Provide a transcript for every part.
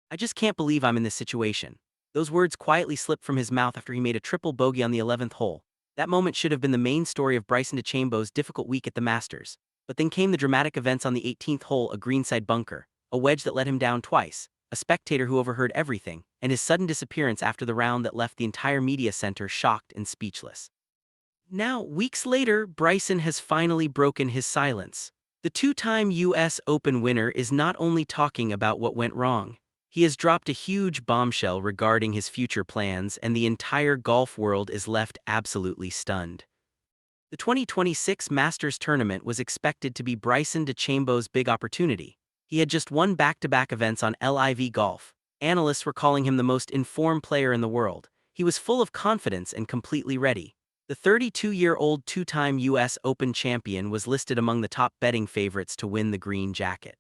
I just can't believe I'm in this situation. Those words quietly slipped from his mouth after he made a triple bogey on the 11th hole. That moment should have been the main story of Bryson DeChambeau's difficult week at the Masters. But then came the dramatic events on the 18th hole, a greenside bunker, a wedge that let him down twice, a spectator who overheard everything, and his sudden disappearance after the round that left the entire media center shocked and speechless. Now, weeks later, Bryson has finally broken his silence. The two-time U.S. Open winner is not only talking about what went wrong. He has dropped a huge bombshell regarding his future plans, and the entire golf world is left absolutely stunned. The 2026 Masters tournament was expected to be Bryson DeChambeau's big opportunity. He had just won back-to-back events on LIV Golf. Analysts were calling him the most informed player in the world. He was full of confidence and completely ready. The 32-year-old two-time U.S. Open champion was listed among the top betting favorites to win the green jacket.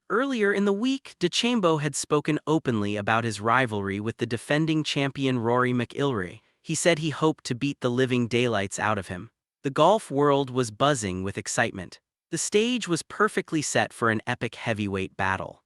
Earlier in the week, DeChambeau had spoken openly about his rivalry with the defending champion Rory McIlroy. He said he hoped to beat the living daylights out of him. The golf world was buzzing with excitement. The stage was perfectly set for an epic heavyweight battle.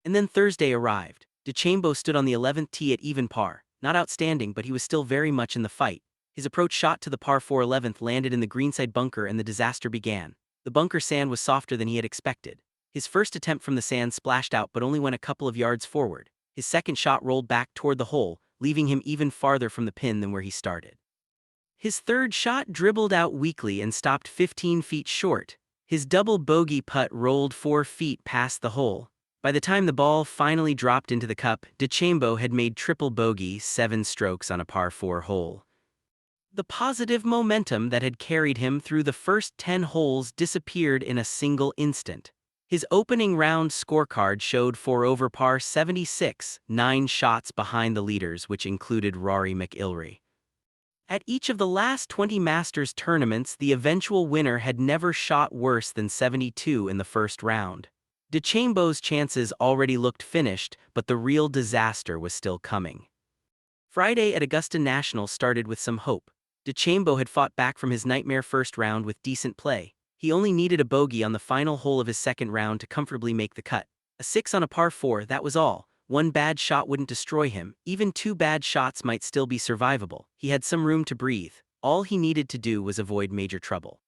And then Thursday arrived. DeChambeau stood on the 11th tee at even par. Not outstanding, but he was still very much in the fight. His approach shot to the par 4 11th landed in the greenside bunker and the disaster began. The bunker sand was softer than he had expected. His first attempt from the sand splashed out but only went a couple of yards forward. His second shot rolled back toward the hole, leaving him even farther from the pin than where he started. His third shot dribbled out weakly and stopped 15 feet short. His double bogey putt rolled 4 feet past the hole. By the time the ball finally dropped into the cup, DeChambeau had made triple bogey 7 strokes on a par 4 hole. The positive momentum that had carried him through the first 10 holes disappeared in a single instant. His opening round scorecard showed 4 over par 76, 9 shots behind the leaders, which included Rory McIlroy. At each of the last 20 Masters tournaments, the eventual winner had never shot worse than 72 in the first round. DeChambeau's chances already looked finished, but the real disaster was still coming. Friday at Augusta National started with some hope. DeChambeau had fought back from his nightmare first round with decent play. He only needed a bogey on the final hole of his second round to comfortably make the cut. A 6 on a par 4, that was all. One bad shot wouldn't destroy him. Even 2 bad shots might still be survivable. He had some room to breathe. All he needed to do was avoid major trouble.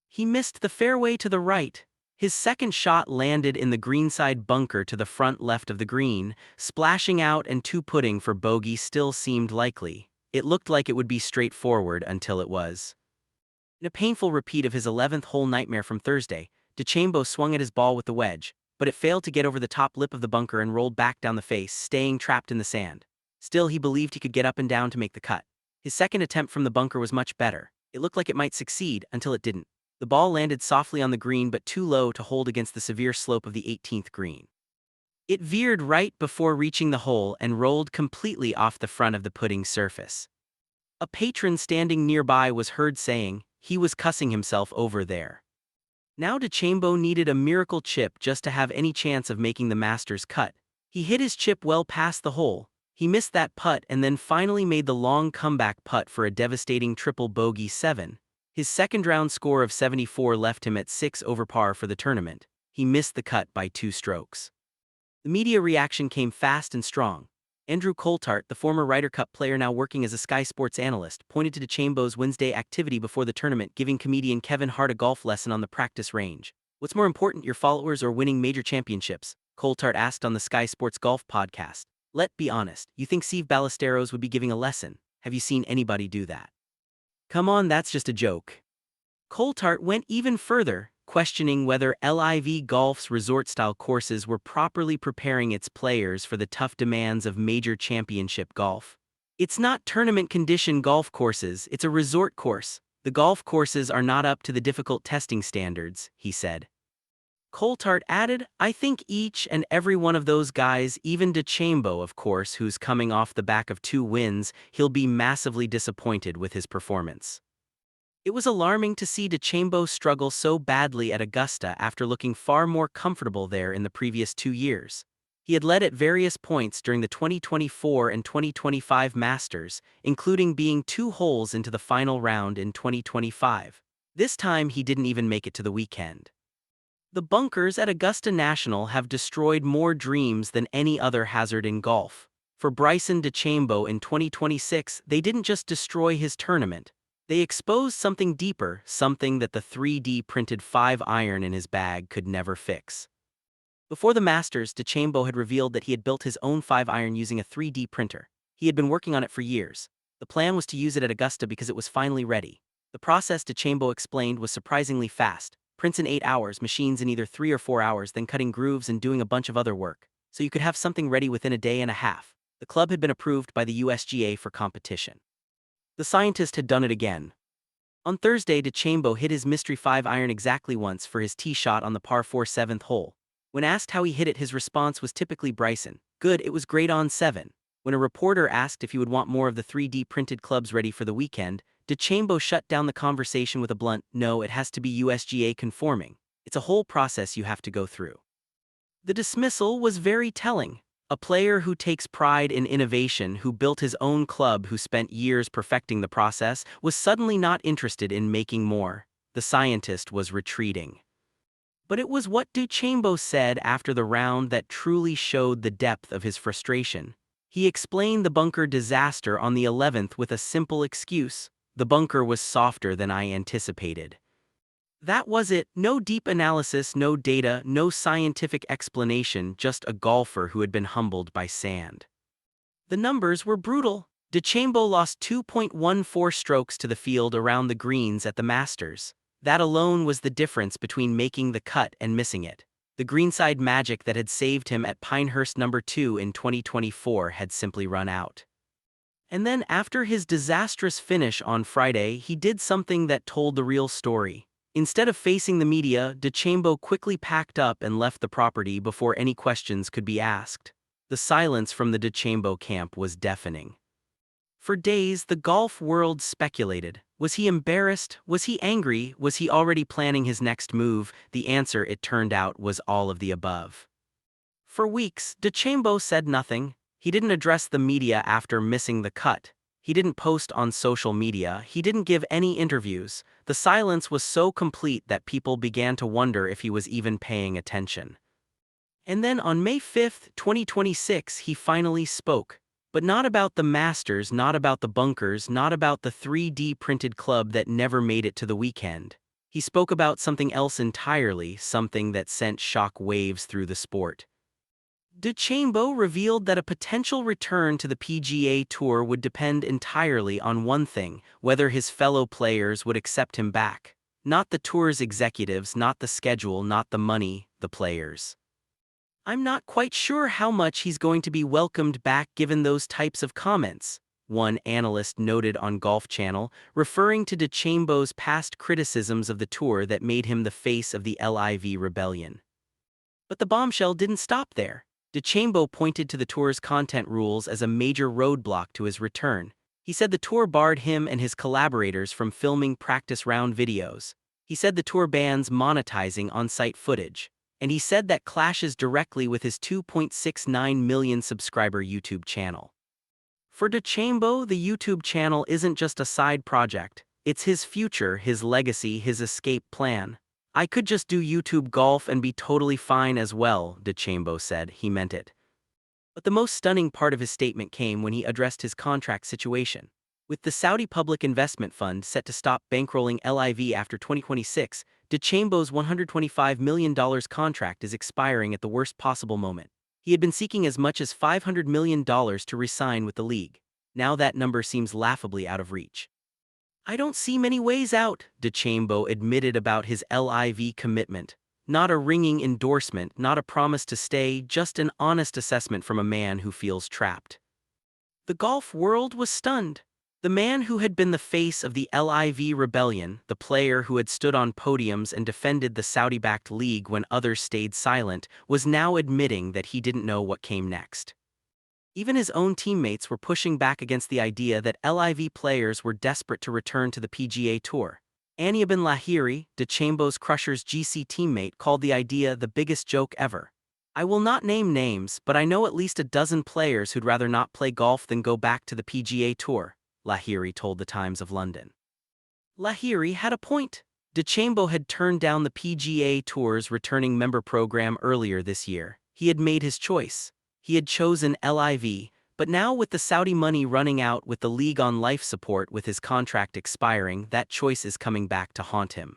He missed the fairway to the right. His second shot landed in the greenside bunker to the front left of the green. Splashing out and 2-putting for bogey still seemed likely. It looked like it would be straightforward until it was. In a painful repeat of his 11th hole nightmare from Thursday, DeChambeau swung at his ball with the wedge, but it failed to get over the top lip of the bunker and rolled back down the face, staying trapped in the sand. Still, he believed he could get up and down to make the cut. His second attempt from the bunker was much better. It looked like it might succeed until it didn't. The ball landed softly on the green but too low to hold against the severe slope of the 18th green. It veered right before reaching the hole and rolled completely off the front of the putting surface. A patron standing nearby was heard saying, "He was cussing himself over there." Now DeChambeau needed a miracle chip just to have any chance of making the Masters cut. He hit his chip well past the hole. He missed that putt and then finally made the long comeback putt for a devastating triple bogey 7. His second round score of 74 left him at 6 over par for the tournament. He missed the cut by 2 strokes. The media reaction came fast and strong. Andrew Coulthard, the former Ryder Cup player now working as a Sky Sports analyst, pointed to DeChambeau's Wednesday activity before the tournament, giving comedian Kevin Hart a golf lesson on the practice range. "What's more important, your followers or winning major championships?" Coulthard asked on the Sky Sports Golf podcast. "Let's be honest, you think Steve Ballesteros would be giving a lesson? Have you seen anybody do that? Come on, that's just a joke." Coulthard went even further, questioning whether LIV Golf's resort-style courses were properly preparing its players for the tough demands of major championship golf. "It's not tournament-condition golf courses, it's a resort course. The golf courses are not up to the difficult testing standards," he said. Coulthard added, "I think each and every one of those guys, even DeChambeau of course, who's coming off the back of 2 wins, he'll be massively disappointed with his performance." It was alarming to see DeChambeau struggle so badly at Augusta after looking far more comfortable there in the previous 2 years. He had led at various points during the 2024 and 2025 Masters, including being 2 holes into the final round in 2025. This time he didn't even make it to the weekend. The bunkers at Augusta National have destroyed more dreams than any other hazard in golf. For Bryson DeChambeau in 2026, they didn't just destroy his tournament. They exposed something deeper, something that the 3D printed 5-iron in his bag could never fix. Before the Masters, DeChambeau had revealed that he had built his own 5-iron using a 3D printer. He had been working on it for years. The plan was to use it at Augusta because it was finally ready. The process, DeChambeau explained, was surprisingly fast. Prints in 8 hours, machines in either 3 or 4 hours, then cutting grooves and doing a bunch of other work. So you could have something ready within a day and a half. The club had been approved by the USGA for competition. The scientist had done it again. On Thursday, DeChambeau hit his mystery 5-iron exactly once for his tee shot on the par 4 7th hole. When asked how he hit it, his response was typically Bryson. Good, it was great on 7. When a reporter asked if he would want more of the 3D printed clubs ready for the weekend, DeChambeau shut down the conversation with a blunt, "No, it has to be USGA conforming. It's a whole process you have to go through." The dismissal was very telling. A player who takes pride in innovation, who built his own club, who spent years perfecting the process, was suddenly not interested in making more. The scientist was retreating. But it was what DeChambeau said after the round that truly showed the depth of his frustration. He explained the bunker disaster on the 11th with a simple excuse: "The bunker was softer than I anticipated." That was it. No deep analysis, no data, no scientific explanation, just a golfer who had been humbled by sand. The numbers were brutal. DeChambeau lost 2.14 strokes to the field around the greens at the Masters. That alone was the difference between making the cut and missing it. The greenside magic that had saved him at Pinehurst No. 2 in 2024 had simply run out. And then after his disastrous finish on Friday, he did something that told the real story. Instead of facing the media, DeChambeau quickly packed up and left the property before any questions could be asked. The silence from the DeChambeau camp was deafening. For days, the golf world speculated. Was he embarrassed? Was he angry? Was he already planning his next move? The answer, it turned out, was all of the above. For weeks, DeChambeau said nothing. He didn't address the media after missing the cut. He didn't post on social media. He didn't give any interviews. The silence was so complete that people began to wonder if he was even paying attention. And then on May 5, 2026, he finally spoke. But not about the Masters, not about the bunkers, not about the 3D printed club that never made it to the weekend. He spoke about something else entirely, something that sent shock waves through the sport. DeChambeau revealed that a potential return to the PGA Tour would depend entirely on one thing: whether his fellow players would accept him back. Not the tour's executives, not the schedule, not the money, the players. "I'm not quite sure how much he's going to be welcomed back given those types of comments," one analyst noted on Golf Channel, referring to DeChambeau's past criticisms of the tour that made him the face of the LIV rebellion. But the bombshell didn't stop there. DeChambeau pointed to the tour's content rules as a major roadblock to his return. He said the tour barred him and his collaborators from filming practice round videos. He said the tour bans monetizing on-site footage. And he said that clashes directly with his 2.69 million subscriber YouTube channel. For DeChambeau, the YouTube channel isn't just a side project. It's his future, his legacy, his escape plan. "I could just do YouTube golf and be totally fine as well," DeChambeau said. He meant it. But the most stunning part of his statement came when he addressed his contract situation. With the Saudi Public Investment Fund set to stop bankrolling LIV after 2026, DeChambeau's $125 million contract is expiring at the worst possible moment. He had been seeking as much as $500 million to re-sign with the league. Now that number seems laughably out of reach. "I don't see many ways out," DeChambeau admitted about his LIV commitment. Not a ringing endorsement, not a promise to stay, just an honest assessment from a man who feels trapped. The golf world was stunned. The man who had been the face of the LIV rebellion, the player who had stood on podiums and defended the Saudi-backed league when others stayed silent, was now admitting that he didn't know what came next. Even his own teammates were pushing back against the idea that LIV players were desperate to return to the PGA Tour. Aniabin Lahiri, DeChambeau's Crushers GC teammate, called the idea the biggest joke ever. "I will not name names, but I know at least a dozen players who'd rather not play golf than go back to the PGA Tour," Lahiri told the Times of London. Lahiri had a point. DeChambeau had turned down the PGA Tour's returning member program earlier this year. He had made his choice. He had chosen LIV, but now with the Saudi money running out with the league on life support with his contract expiring, that choice is coming back to haunt him.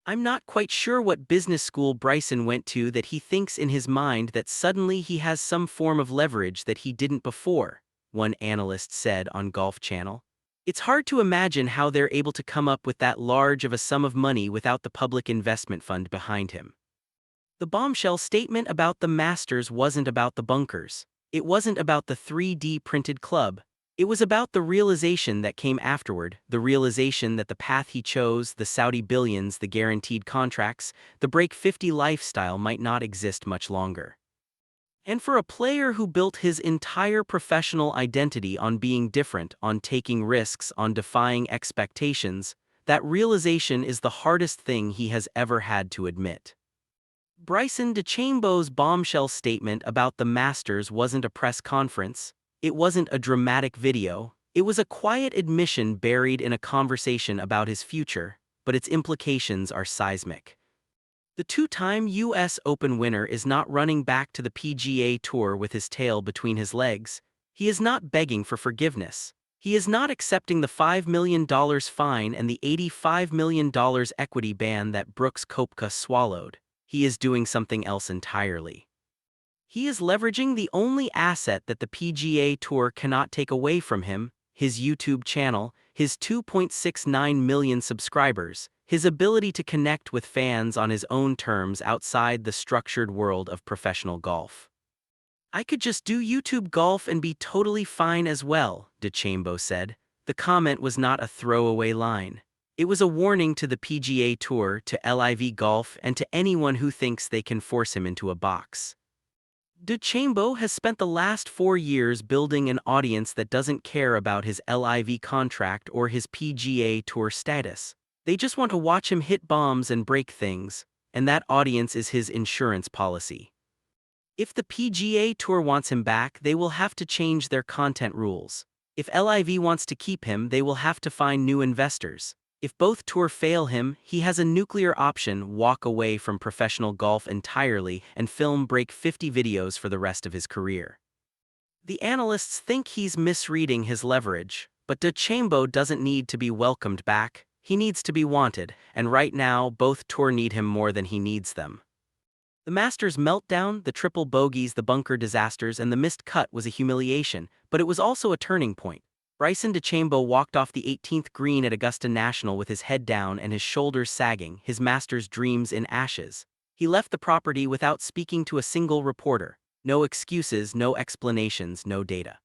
I'm not quite sure what business school Bryson went to that he thinks in his mind that suddenly he has some form of leverage that he didn't before, one analyst said on Golf Channel. It's hard to imagine how they're able to come up with that large of a sum of money without the public investment fund behind him. The bombshell statement about the Masters wasn't about the bunkers. It wasn't about the 3D printed club. It was about the realization that came afterward, the realization that the path he chose, the Saudi billions, the guaranteed contracts, the break 50 lifestyle might not exist much longer. And for a player who built his entire professional identity on being different, on taking risks, on defying expectations, that realization is the hardest thing he has ever had to admit. Bryson DeChambeau's bombshell statement about the Masters wasn't a press conference. It wasn't a dramatic video. It was a quiet admission buried in a conversation about his future, but its implications are seismic. The two-time U.S. Open winner is not running back to the PGA Tour with his tail between his legs. He is not begging for forgiveness. He is not accepting the $5 million fine and the $85 million equity ban that Brooks Koepka swallowed. He is doing something else entirely. He is leveraging the only asset that the PGA Tour cannot take away from him, his YouTube channel, his 2.69 million subscribers, his ability to connect with fans on his own terms outside the structured world of professional golf. I could just do YouTube golf and be totally fine as well, DeChambeau said. The comment was not a throwaway line. It was a warning to the PGA Tour, to LIV Golf, and to anyone who thinks they can force him into a box. DeChambeau has spent the last 4 years building an audience that doesn't care about his LIV contract or his PGA Tour status. They just want to watch him hit bombs and break things, and that audience is his insurance policy. If the PGA Tour wants him back, they will have to change their content rules. If LIV wants to keep him, they will have to find new investors. If both tour fail him, he has a nuclear option: walk away from professional golf entirely and film break 50 videos for the rest of his career. The analysts think he's misreading his leverage, but DeChambeau doesn't need to be welcomed back. He needs to be wanted, and right now both tour need him more than he needs them. The Masters meltdown, the triple bogeys, the bunker disasters, and the missed cut was a humiliation, but it was also a turning point. Bryson DeChambeau walked off the 18th green at Augusta National with his head down and his shoulders sagging, his Masters dreams in ashes. He left the property without speaking to a single reporter. No excuses, no explanations, no data.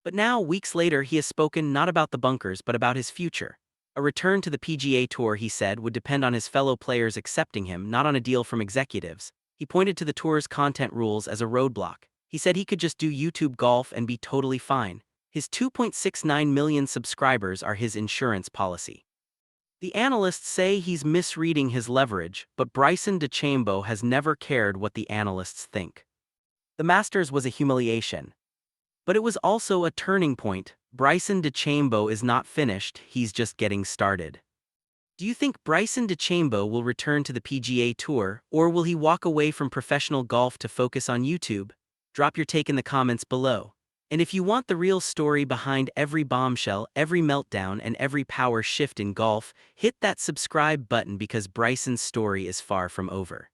But now, weeks later, he has spoken not about the bunkers but about his future. A return to the PGA Tour, he said, would depend on his fellow players accepting him, not on a deal from executives. He pointed to the tour's content rules as a roadblock. He said he could just do YouTube golf and be totally fine. His 2.69 million subscribers are his insurance policy. The analysts say he's misreading his leverage, but Bryson DeChambeau has never cared what the analysts think. The Masters was a humiliation. But it was also a turning point. Bryson DeChambeau is not finished, he's just getting started. Do you think Bryson DeChambeau will return to the PGA Tour, or will he walk away from professional golf to focus on YouTube? Drop your take in the comments below. And if you want the real story behind every bombshell, every meltdown, and every power shift in golf, hit that subscribe button because Bryson's story is far from over.